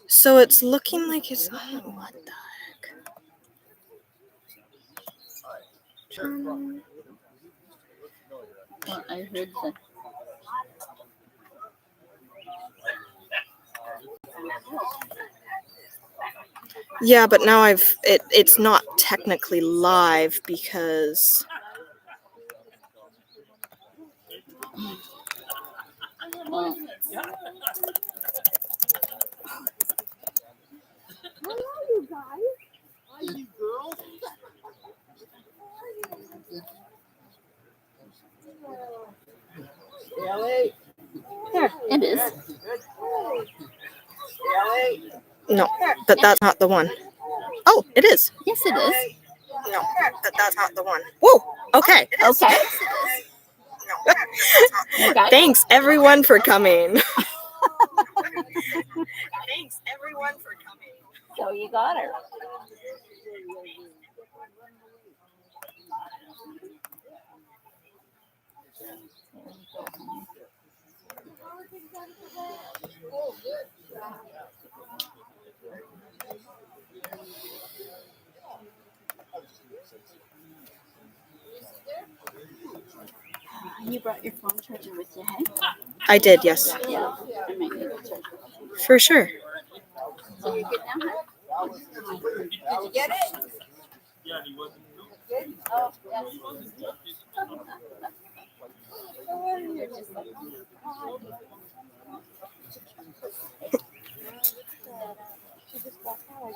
So it's looking like it's what the heck? Well, I heard that. Yeah, but now it's not technically live because Well, here it is. no, but that's not the one. Oh, it is. Yes, it is. No, but that's not the one. Whoa. Okay. Okay. Okay. Thanks everyone for coming. Thanks everyone for coming. So you got her. You brought your phone charger with you, hey? I did, yes. Yeah. I might need a charger. For sure. So you're good now, huh? Did you get it? Yeah, he wasn't. Good? Oh, yes. She just walked out.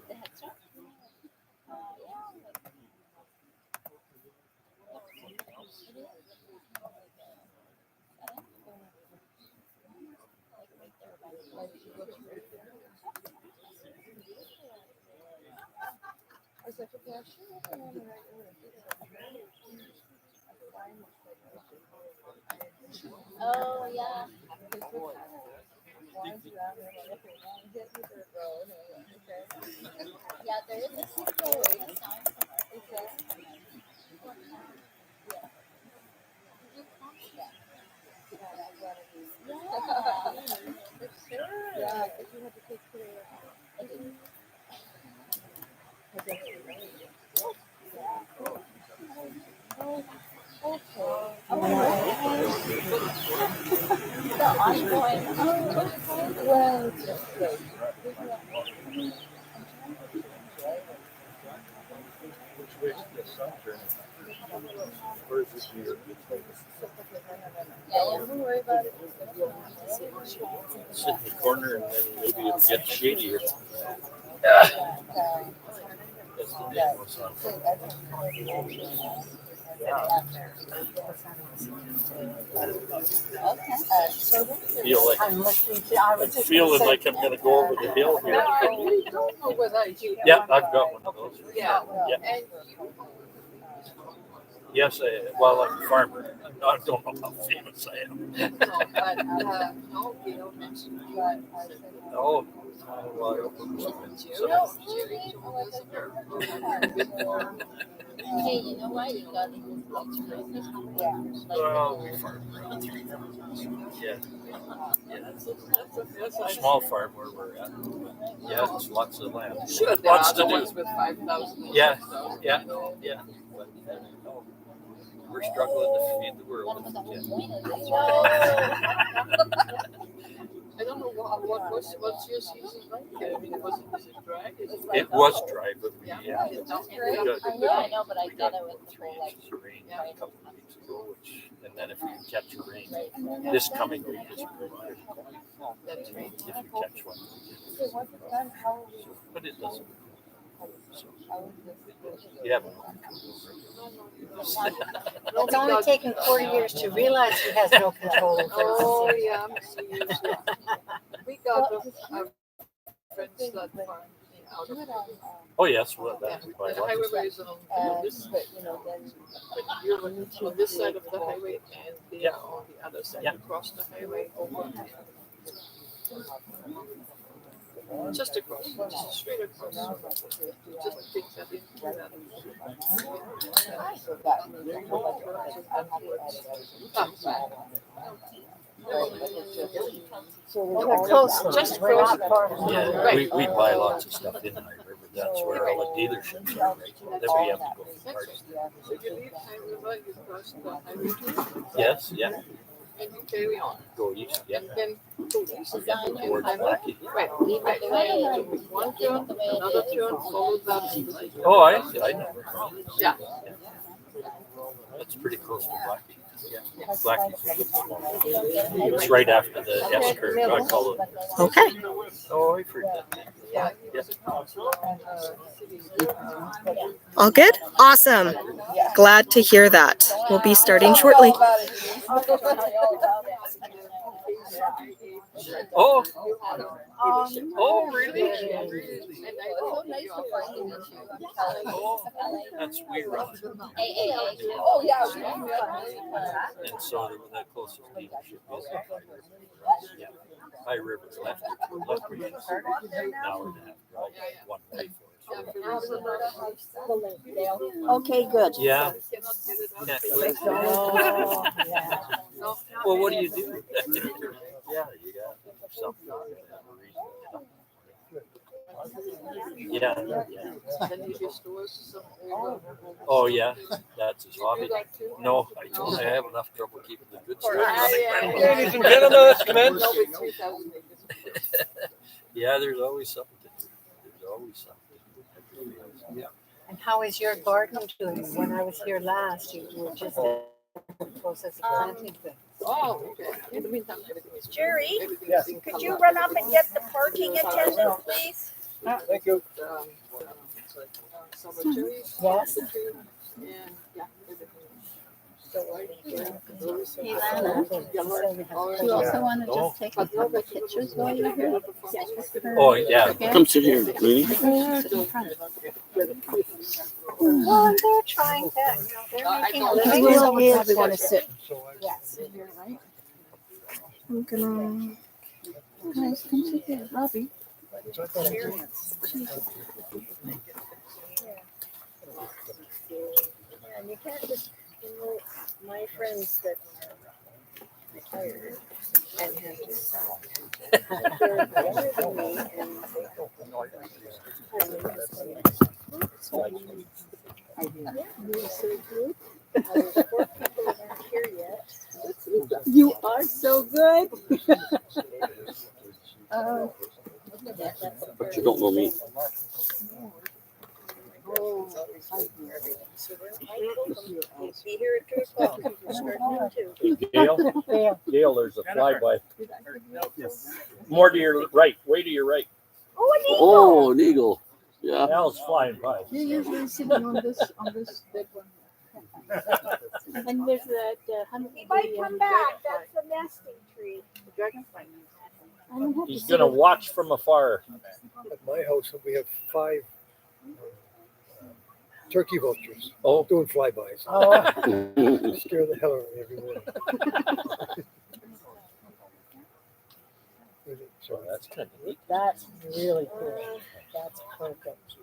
The headset? Oh, yeah. Yeah, there is a situation. Yeah, if you had to take care don't worry about it. Sit in the corner and then maybe it'll get shadier. That's the name was on. Feel like I'm listening to. I was just feeling like I'm gonna go over the hill here. Yeah, I've got one of those. Yeah. Yeah. Yes, well, I'm a farmer. I don't know how famous I am. Oh, well, Hey, you know what? You got to use well, we farm around 3 Yeah. That's a small farm where we're at. Yeah, it's lots of land. Sure, there Lots are to the do. ones with 5,000. Yeah. But, no, we're struggling to feed the world. I don't know what's your season like. I mean, is it dry? It was dry, but we Yeah. got I know, but I get it with the whole, like, rain a couple of weeks ago, and then if we catch a rain, this coming week is pretty good. That's right. If you catch one. But it doesn't. So, yeah. It's only taken 40 years to realize he has no control over Oh, it. yeah, seriously. We got a friends that farm out of Oh, yes, well, yeah, that we buy the lots of highway is on this, but you're on this side of the highway and they are on the other side. Yeah. Across the highway over. Just across, just straight across. Just take that into that. Well, they're close. Just We're not close. far from Yeah, here. we buy lots of stuff in High River. That's where all the dealerships are, right? Then we have to go for parts. So you leave High River, you cross the highway two, Yes, yeah, and you carry on. go east, yeah. And then go east. Yeah, towards Blackie. Right, right. One turn, another turn, follow that. Oh, I know. Yeah. That's pretty close to Blackie. Yeah, Blackie's a good spot. It's right after the S curve. I call it. Okay. Oh, I've heard that. Yeah. All good? Awesome. Glad to hear that. We'll be starting shortly. Oh, oh, really? Oh, that's weird. Oh, yeah. And so the closest dealership is in yeah. High River left me an hour and a half drive one way for it. Okay, good. Yeah. Well, what do you do? Yeah, you got something. Yeah. Oh yeah, that's his hobby. No, I don't. I have enough trouble keeping the good stuff. Ladies and gentlemen, let's commence. Yeah, there's always something to do. There's always something. Yeah. And how is your garden doing? When I was here last, you were just in the process of planting things. Oh, okay. In the meantime, everything is. Jerry, Yes. could you run up and get the parking attendant, please? Thank you. Summer cherries. Yes. And yeah, everything. Hey, Lana, Yellow, do you orange. also want to No. just take a couple pictures while you're here? Oh yeah. Come sit here, lady. Well, they're trying to, they're making a living. will so probably it's- want to sit. Yes. I'm gonna. Guys, come sit here, Robbie. And you can't just, my friends that retired and had to sell. They're younger than me and there's 4 people that aren't here yet. You are so good. But you don't know me. So they're be here at 2:00 and start noon too. Gail, Gail, there's a flyby. More to your right, way to your right. Oh, an eagle. Oh, an eagle. Yeah. Al's flying by. You're usually sitting on this dead one. And there's that He might come back. That's a nesting tree. Dragonfly. He's gonna watch from afar. At my house, we have 5 turkey vultures Oh, doing flybys. Oh. Scare the hell out of me every morning. so that's kind of neat. That's really cool. That's perfect.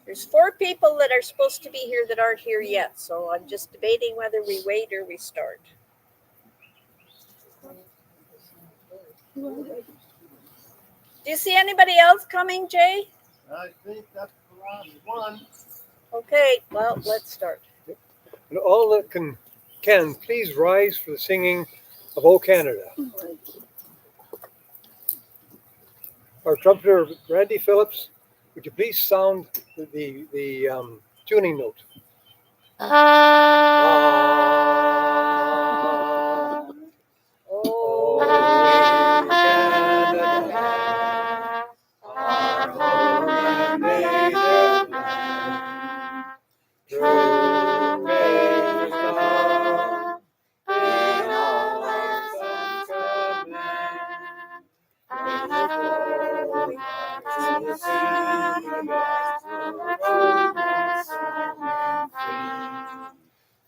There's 4 people that are supposed to be here that aren't here yet. So I'm just debating whether we wait or we start. Do you see anybody else coming, Jay? I think that's the last one. Okay, well, let's start. And all that can please rise for the singing of O Canada. Our trumpeter, Randy Phillips, would you please sound the tuning note? Oh, Canada, our home and native land, true faith love, in all our sons command, with the glory to the sea, as the promise and free.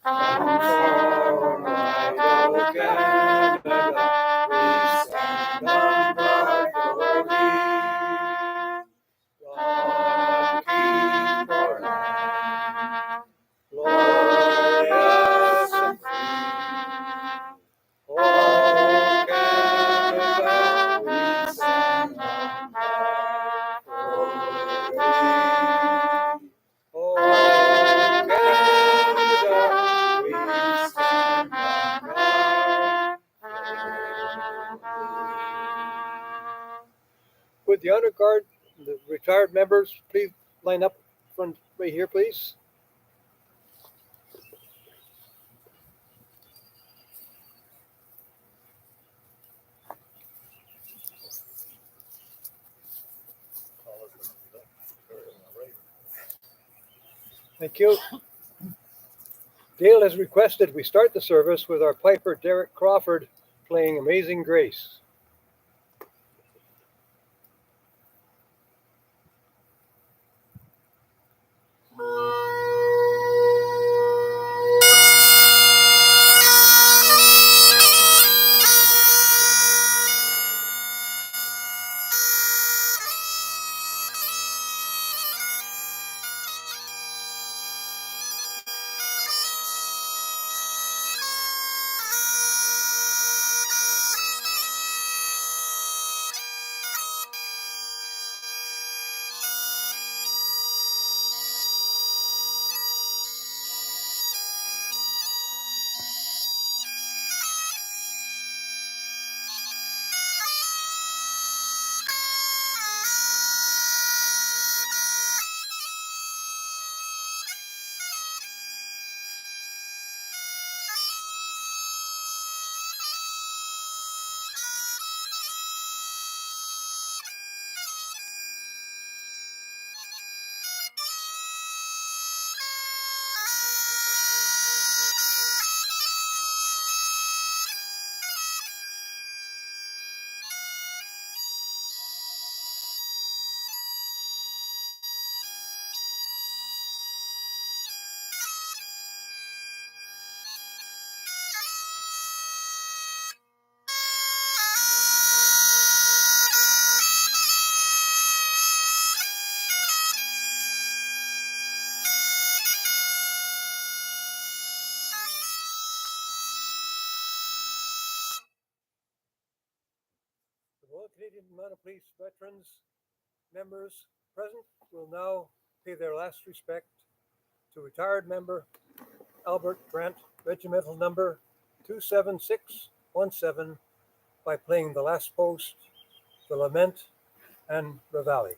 From far would the honor guard, the retired members, please line up front right here, please? Thank you. Gail has requested we start the service with our piper Derek Crawford playing Amazing Grace. The Royal Canadian Mounted Police veterans members present will now pay their last respect to retired member Albert Grant, regimental number 27617, by playing The Last Post, The Lament, and Reveille.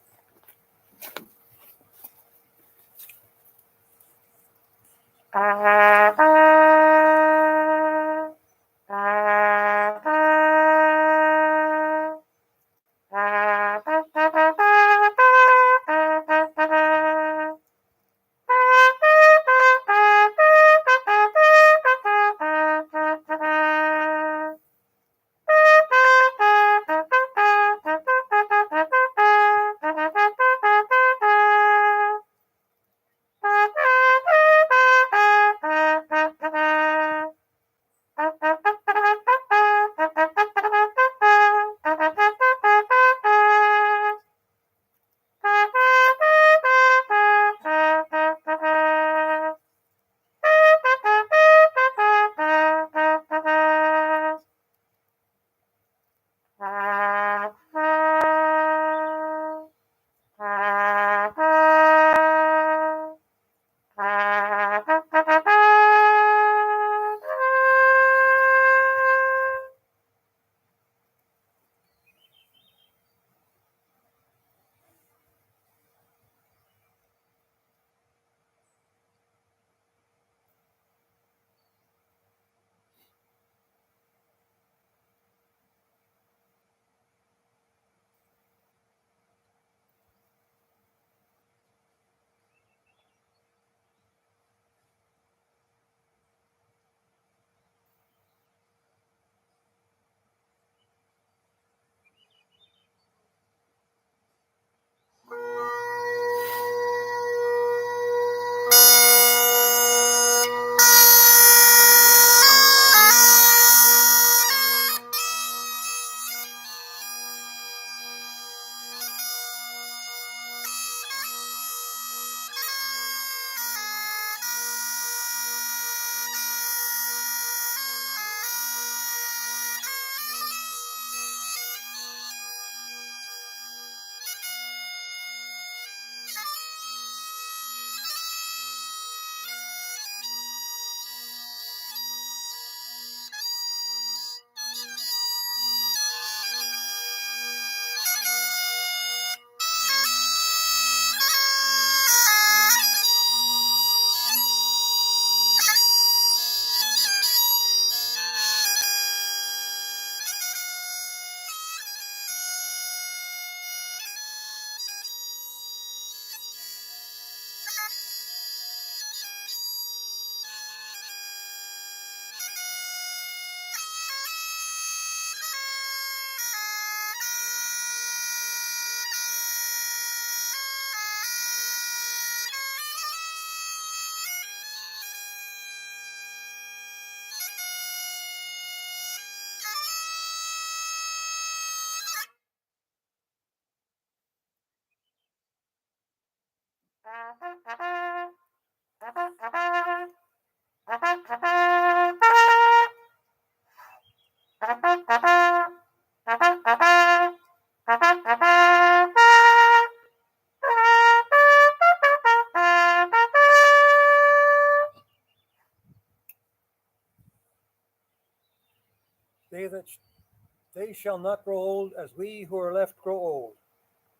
They shall not grow old as we who are left grow old.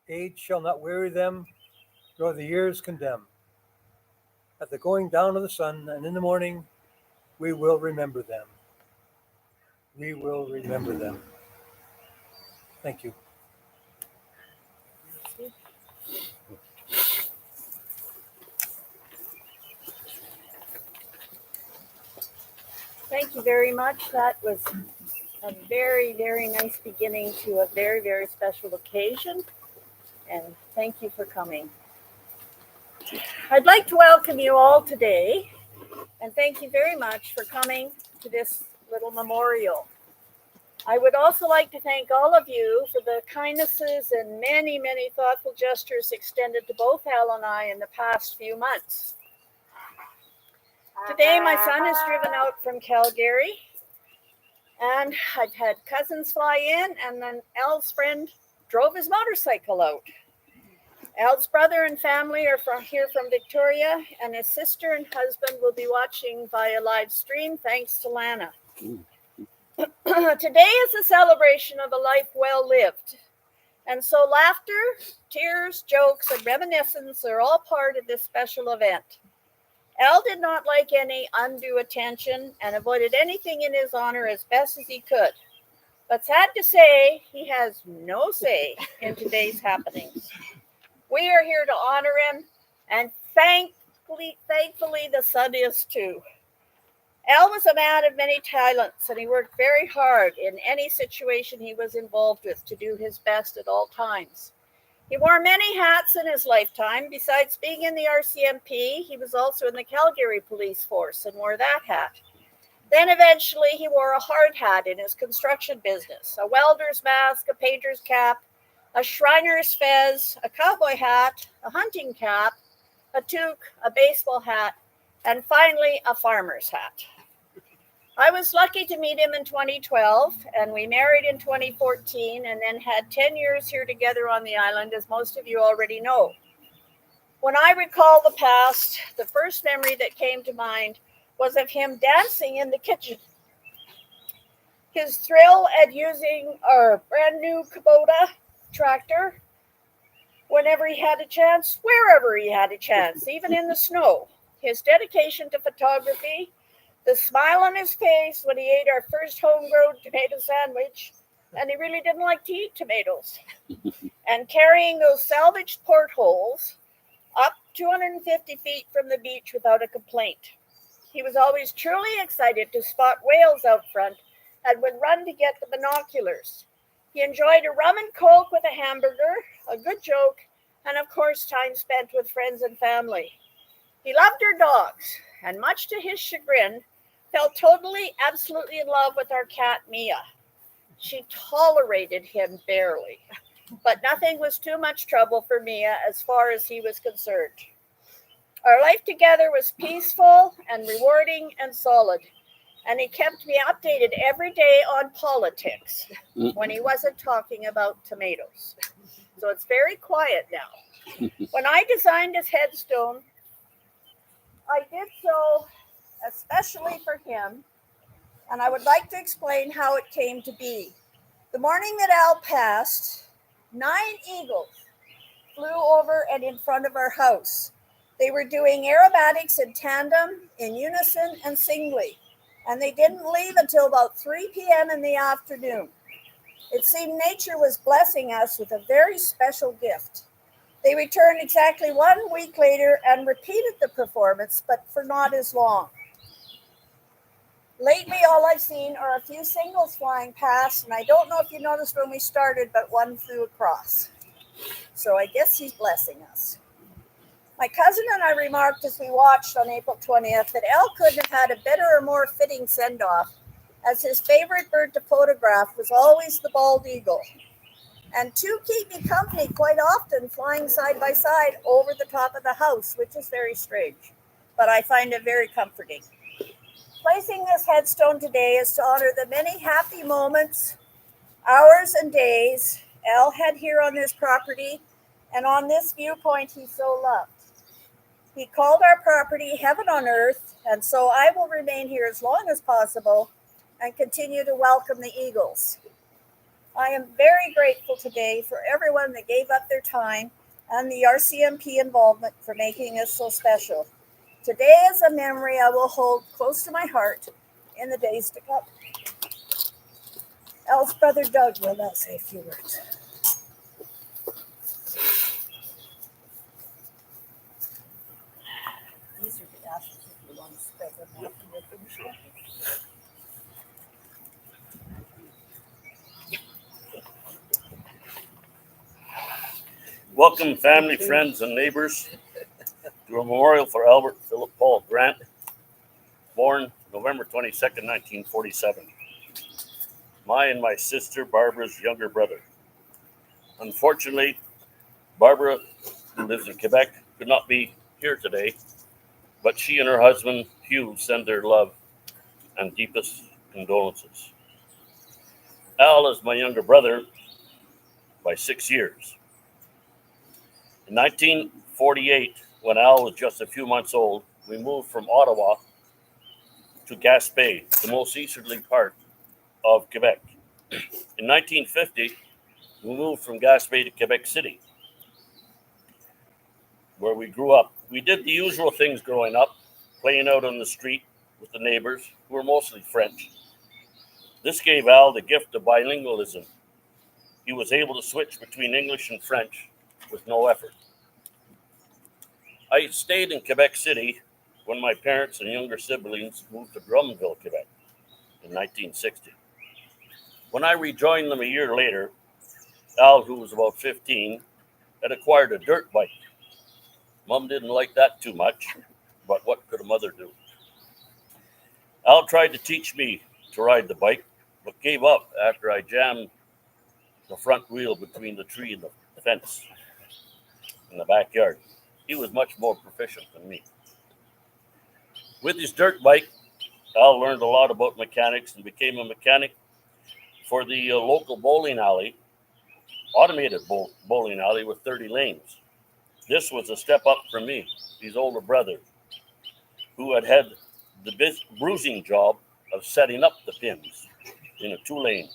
Age shall not weary them, nor the years condemn. At the going down of the sun and in the morning, we will remember them. We will remember them. Thank you. Thank you very much. That was a very, very nice beginning to a very, very special occasion. And thank you for coming. I'd like to welcome you all today. And thank you very much for coming to this little memorial. I would also like to thank all of you for the kindnesses and many, many thoughtful gestures extended to both Al and I in the past few months. Today, my son is driven out from Calgary, and I've had cousins fly in, and then Al's friend drove his motorcycle out. Al's brother and family are here from Victoria, and his sister and husband will be watching via live stream, thanks to Lana. Today is a celebration of a life well lived, and so laughter, tears, jokes, and reminiscence are all part of this special event. Al did not like any undue attention and avoided anything in his honor as best as he could. But sad to say, he has no say in today's happenings. We are here to honor him, and thankfully the son is too. Al was a man of many talents, and he worked very hard in any situation he was involved with to do his best at all times. He wore many hats in his lifetime. Besides being in the RCMP, he was also in the Calgary Police Force and wore that hat. Then eventually he wore a hard hat in his construction business, a welder's mask, a painter's cap, a Shriner's fez, a cowboy hat, a hunting cap, a toque, a baseball hat, and finally a farmer's hat. I was lucky to meet him in 2012, and we married in 2014 and then had 10 years here together on the island, as most of you already know. When I recall the past, the first memory that came to mind was of him dancing in the kitchen. His thrill at using our brand new Kubota tractor whenever he had a chance, wherever he had a chance, even in the snow. His dedication to photography, the smile on his face when he ate our first homegrown tomato sandwich, and he really didn't like to eat tomatoes, and carrying those salvaged portholes up 250 feet from the beach without a complaint. He was always truly excited to spot whales out front and would run to get the binoculars. He enjoyed a rum and coke with a hamburger, a good joke, and of course time spent with friends and family. He loved our dogs, and much to his chagrin, fell totally, absolutely in love with our cat, Mia. She tolerated him barely, but nothing was too much trouble for Mia as far as he was concerned. Our life together was peaceful and rewarding and solid, and he kept me updated every day on politics when he wasn't talking about tomatoes. So it's very quiet now. When I designed his headstone, I did so especially for him, and I would like to explain how it came to be. The morning that Al passed, 9 eagles flew over and in front of our house. They were doing aerobatics in tandem, in unison, and singly, and they didn't leave until about 3 p.m. in the afternoon. It seemed nature was blessing us with a very special gift. They returned exactly 1 week later and repeated the performance, but for not as long. Lately, all I've seen are a few singles flying past, and I don't know if you noticed when we started, but one flew across. So I guess he's blessing us. My cousin and I remarked as we watched on April 20th that Al couldn't have had a better or more fitting send-off, as his favorite bird to photograph was always the bald eagle. And 2 keep me company quite often, flying side by side over the top of the house, which is very strange, but I find it very comforting. Placing this headstone today is to honor the many happy moments, hours, and days Al had here on this property and on this viewpoint he so loved. He called our property heaven on earth, and so I will remain here as long as possible and continue to welcome the Eagles. I am very grateful today for everyone that gave up their time and the RCMP involvement for making this so special. Today is a memory I will hold close to my heart in the days to come. Al's brother Doug will now say a few words. These are the ashes if you want to spread them out and make them short. Welcome, family, friends, and neighbors, to a memorial for Albert Philip Paul Grant, born November 22nd, 1947. My and my sister Barbara's younger brother. Unfortunately, Barbara, who lives in Quebec, could not be here today, but she and her husband Hugh send their love and deepest condolences. Al is my younger brother by 6 years. In 1948, when Al was just a few months old, we moved from Ottawa to Gaspé, the most easterly part of Quebec. In 1950, we moved from Gaspé to Quebec City, where we grew up. We did the usual things growing up, playing out on the street with the neighbors, who were mostly French. This gave Al the gift of bilingualism. He was able to switch between English and French with no effort. I stayed in Quebec City when my parents and younger siblings moved to Drummondville, Quebec in 1960. When I rejoined them a year later, Al, who was about 15, had acquired a dirt bike. Mom didn't like that too much, but what could a mother do? Al tried to teach me to ride the bike, but gave up after I jammed the front wheel between the tree and the fence in the backyard. He was much more proficient than me. With his dirt bike, Al learned a lot about mechanics and became a mechanic for the local bowling alley, automated bowling alley with 30 lanes. This was a step up for me, his older brother, who had the bruising job of setting up the pins in a 2-lane.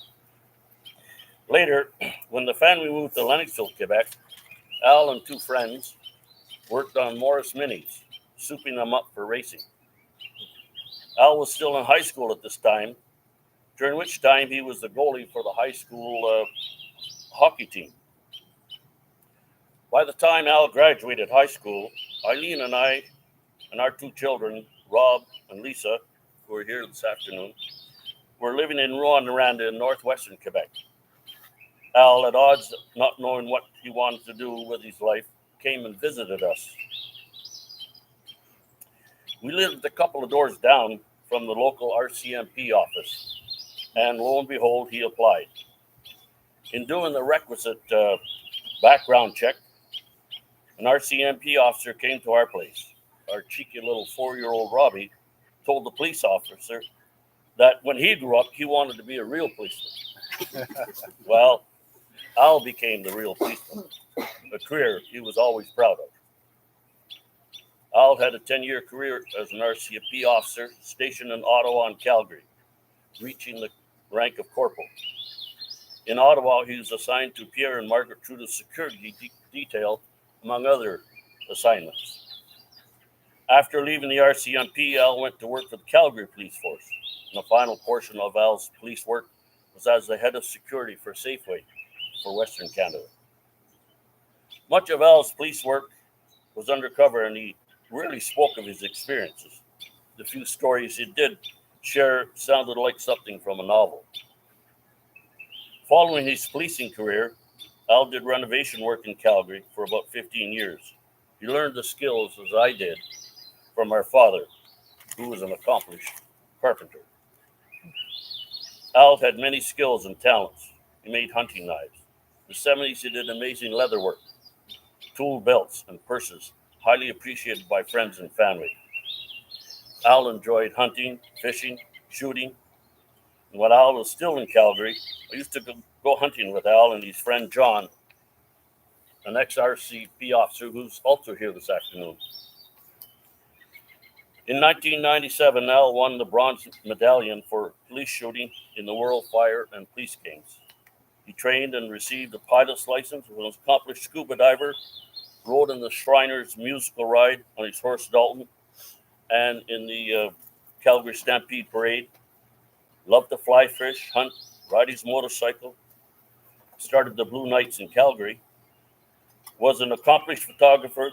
Later, when the family moved to Lennoxville, Quebec, Al and 2 friends worked on Morris Minis, souping them up for racing. Al was still in high school at this time, during which time he was the goalie for the high school hockey team. By the time Al graduated high school, Eileen and I and our 2 children, Rob and Lisa, who are here this afternoon, were living in Rouyn-Noranda in northwestern Quebec. Al, at odds not knowing what he wanted to do with his life, came and visited us. We lived a couple of doors down from the local RCMP office, and lo and behold, he applied. In doing the requisite background check, an RCMP officer came to our place. Our cheeky little 4-year-old Robbie told the police officer that when he grew up, he wanted to be a real policeman. Well, Al became the real policeman, a career he was always proud of. Al had a 10-year career as an RCMP officer stationed in Ottawa and Calgary, reaching the rank of corporal. In Ottawa, he was assigned to Pierre and Margaret Trudeau's security detail, among other assignments. After leaving the RCMP, Al went to work for the Calgary Police Force. And the final portion of Al's police work was as the head of security for Safeway for Western Canada. Much of Al's police work was undercover, and he rarely spoke of his experiences. The few stories he did share sounded like something from a novel. Following his policing career, Al did renovation work in Calgary for about 15 years. He learned the skills, as I did, from our father, who was an accomplished carpenter. Al had many skills and talents. He made hunting knives. In the 70s, he did amazing leather work, tool belts, and purses, highly appreciated by friends and family. Al enjoyed hunting, fishing, shooting. And when Al was still in Calgary, I used to go hunting with Al and his friend John, an ex-RCP officer who's also here this afternoon. In 1997, Al won the bronze medallion for police shooting in the World Fire and Police Games. He trained and received a pilot's license, was an accomplished scuba diver, rode in the Shriners musical ride on his horse Dalton, and in the Calgary Stampede Parade. Loved to fly fish, hunt, ride his motorcycle. Started the Blue Knights in Calgary. Was an accomplished photographer,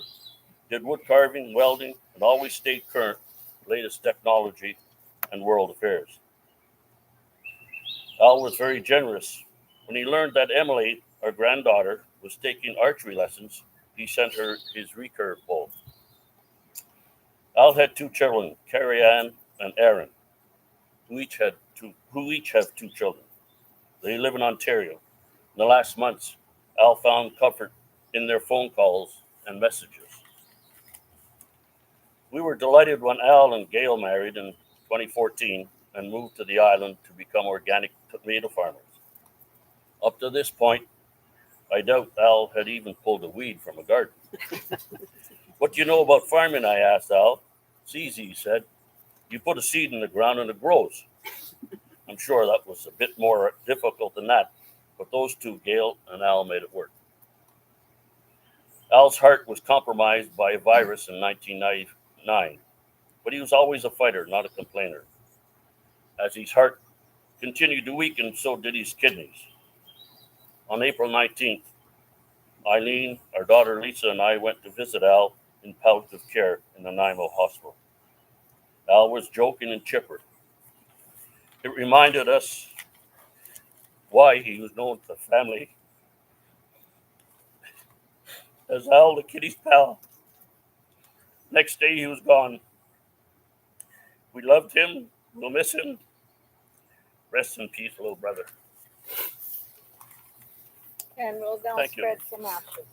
did wood carving, welding, and always stayed current with latest technology and world affairs. Al was very generous. When he learned that Emily, our granddaughter, was taking archery lessons, he sent her his recurve bow. Al had 2 children, Carrie Ann and Aaron, who each have 2 children. They live in Ontario. In the last months, Al found comfort in their phone calls and messages. We were delighted when Al and Gail married in 2014 and moved to the island to become organic tomato farmers. Up to this point, I doubt Al had even pulled a weed from a garden. What do you know about farming? I asked Al. It's easy, he said. You put a seed in the ground and it grows. I'm sure that was a bit more difficult than that, but those two, Gail and Al, made it work. Al's heart was compromised by a virus in 1999, but he was always a fighter, not a complainer. As his heart continued to weaken, so did his kidneys. On April 19th, Eileen, our daughter Lisa, and I went to visit Al in palliative care in the Nanaimo hospital. Al was joking and chipper. It reminded us why he was known to the family as Al the kitty's pal. Next day he was gone. We loved him. We'll miss him. Rest in peace, little brother. And we'll now Thank you. spread some ashes.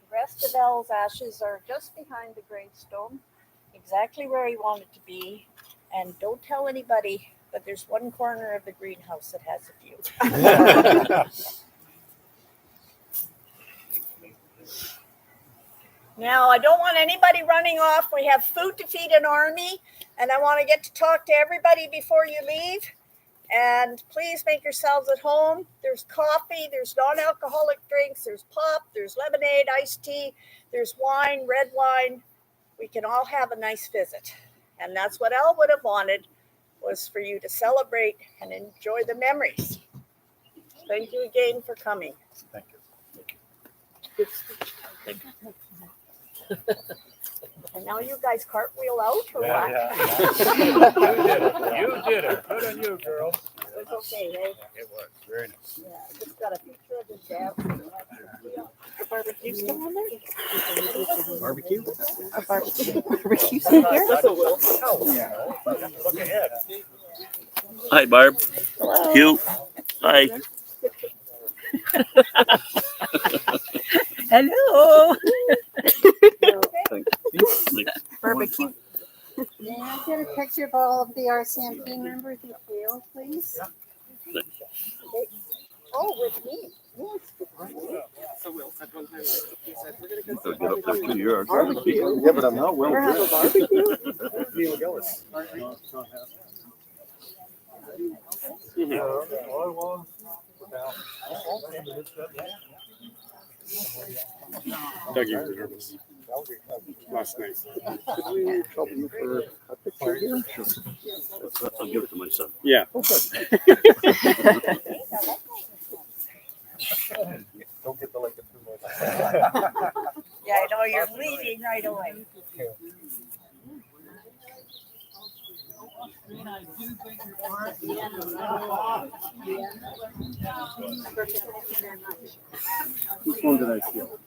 The rest of Al's ashes are just behind the gravestone, exactly where he wanted to be. And don't tell anybody, but there's one corner of the greenhouse that has a view. Now, I don't want anybody running off. We have food to feed an army, and I want to get to talk to everybody before you leave. And please make yourselves at home. There's coffee, there's non-alcoholic drinks, there's pop, there's lemonade, iced tea, there's wine, red wine. We can all have a nice visit. And that's what Al would have wanted, was for you to celebrate and enjoy the memories. Thank you again for coming. Thank you. And now you guys cartwheel out or what? You did it. Good on you, girl. It's okay, hey? It was very nice. Yeah, I just got a picture of the dad. Are barbecue still on there? Barbecue? Are barbecue still here? Look ahead. Hi, Barb. Hello. Cute. Hi. Hello. Barbecue. May I get a picture of all of the RCMP members with Gail, please? Oh, with me. Gotta get up there to your barbecue. Yeah, but I'm not well. We're having a barbecue. Neil Gillis. Doug, you were nervous last night. Could we trouble you for a picture here? Sure. I'll give it to my son. Yeah. Don't get the like too much. Yeah, I know you're leaving right away. Which one did I steal?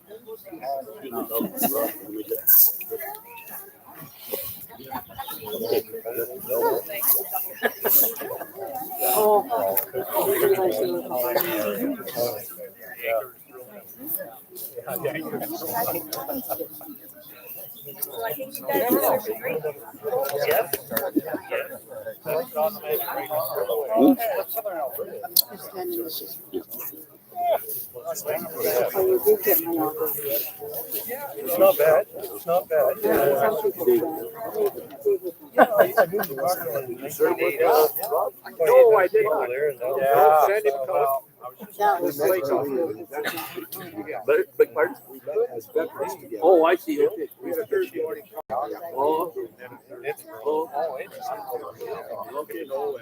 So I think you guys are great. It's not bad. It's not bad. No, I did not. Yeah. Sandy McCullough. Big pardon? Oh, I see. Okay. Oh, okay, no.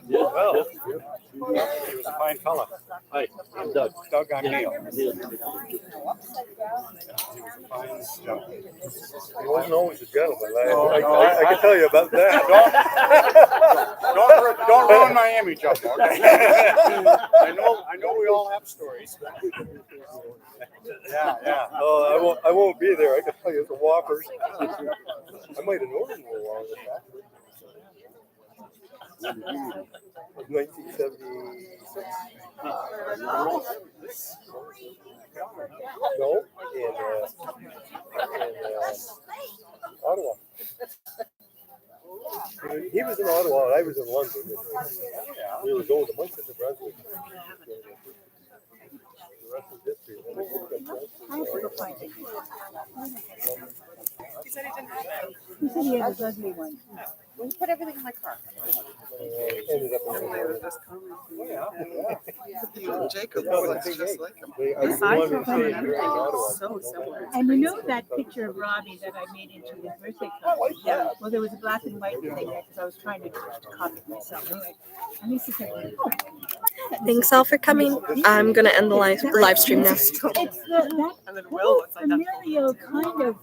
Well, he was a fine fella. Hi, I'm Doug. Doug, I'm Neil. Neil. He wasn't always a gentleman. I can tell you about that. Don't ruin my image up there. I know we all have stories. Yeah. Oh, I won't be there. I can tell you the Whoppers. I might have known him a little longer. 1976. No, in Ottawa. He was in Ottawa and I was in London. We were going to Moncton, New Brunswick. The rest is history. I have to go find it. He said he had a ugly one. We put everything in my car. Ended up in Jacob looks just like him. So similar. And you know that picture of Robbie that I made into his birthday card? Yeah. Well, there was a black and white thing there because I was trying to copy it myself. Anyway, and he said, oh, Thanks all for coming. I'm gonna end the live stream now. it's that familial kind of